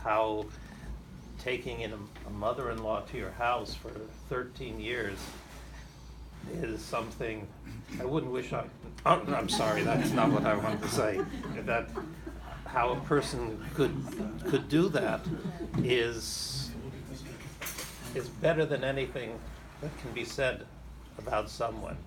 how taking in a mother-in-law to your house for 13 years is something I wouldn't wish on. Oh, I'm sorry, that's not what I wanted to say. That how a person could do that is better than anything that can be said about someone.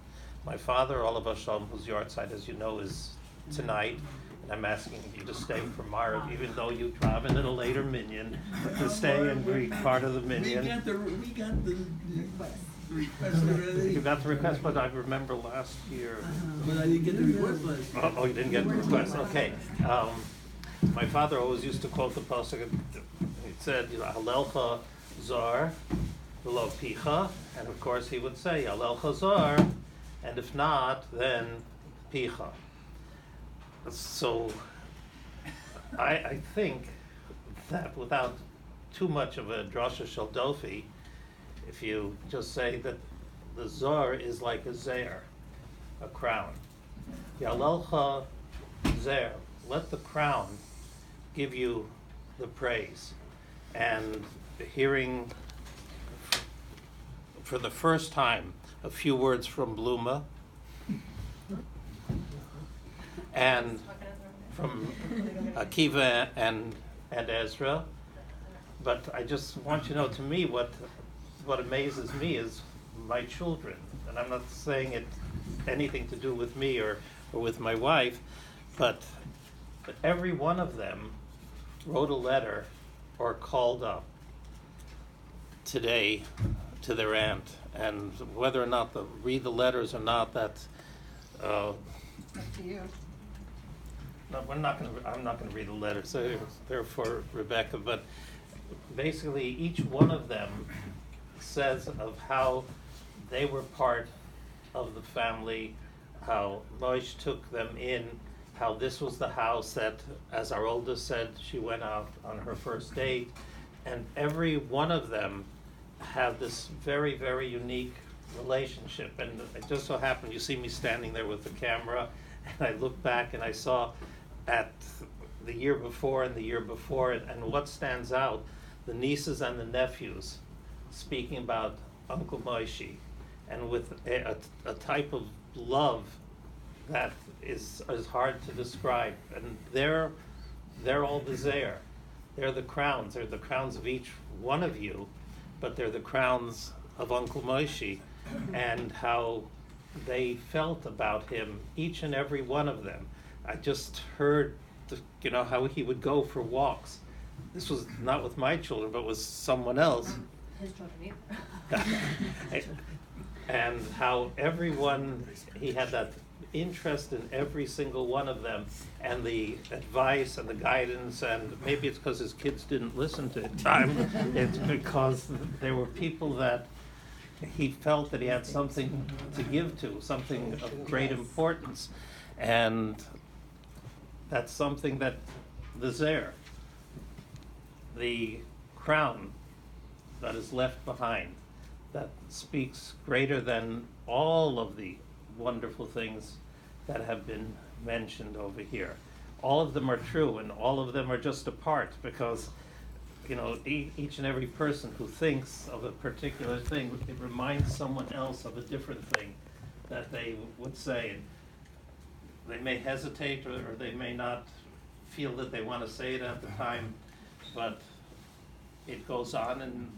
My father, Olav Hashem, whose Yahrtzeit, as you know, is tonight, and I'm asking you to stay for Marav, even though you travel in a later minyan, to stay and be part of the minyan. We got the request already. You got the request, but I remember last year. But I didn't get the request last year. Oh, you didn't get the request. Okay. My father always used to quote the pasuk. He said, "Halelcha zar, v'lo picha," and of course he would say, "Halelcha zar," and if not, then picha. So I think that without too much of a drasha shel dofi, if you just say that the zar is like a zer, a crown. Yalelcha zer, let the crown give you the praise. And hearing for the first time a few words from Bluma and from Akiva and Ezra, but I just want you to know, to me, what amazes me is my children, and I'm not saying it anything to do with me or with my wife, but every one of them wrote a letter or called up today to their aunt, and whether or not they'll read the letters or not, that's Up to you. no, I'm not going to read the letters. They're for Rebecca, but basically each one of them says of how they were part of the family, how Moishe took them in, how this was the house that, as our oldest said, she went out on her first date, and every one of them have this very, very unique relationship. And it just so happened, you see me standing there with the camera, and I look back and I saw at the year before and the year before, and what stands out, the nieces and the nephews speaking about Uncle Moishe, and with a type of love that is hard to describe. And they're all the Zeir. They're the crowns. They're the crowns of each one of you, but they're the crowns of Uncle Moishe, and how they felt about him, each and every one of them. I just heard, how he would go for walks. This was not with my children, but with someone else. His children either. And how everyone, he had that interest in every single one of them, and the advice and the guidance, and maybe it's because his kids didn't listen to him. It's because there were people that he felt that he had something to give to, something of great importance, and that's something that the Zeir, the crown that is left behind, that speaks greater than all of the wonderful things that have been mentioned over here. All of them are true, and all of them are just a part, because each and every person who thinks of a particular thing, it reminds someone else of a different thing that they would say. They may hesitate, or they may not feel that they want to say it at the time, but it goes on, and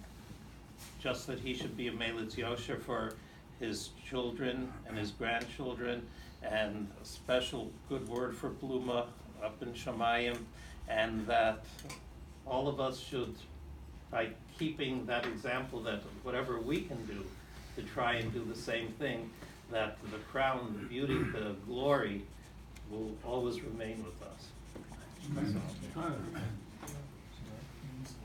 just that he should be a Melitz Yosher for his children and his grandchildren, and a special good word for Bluma up in Shamayim, and that all of us should, by keeping that example, that whatever we can do to try and do the same thing, that the crown, the beauty, the glory will always remain with us. All right.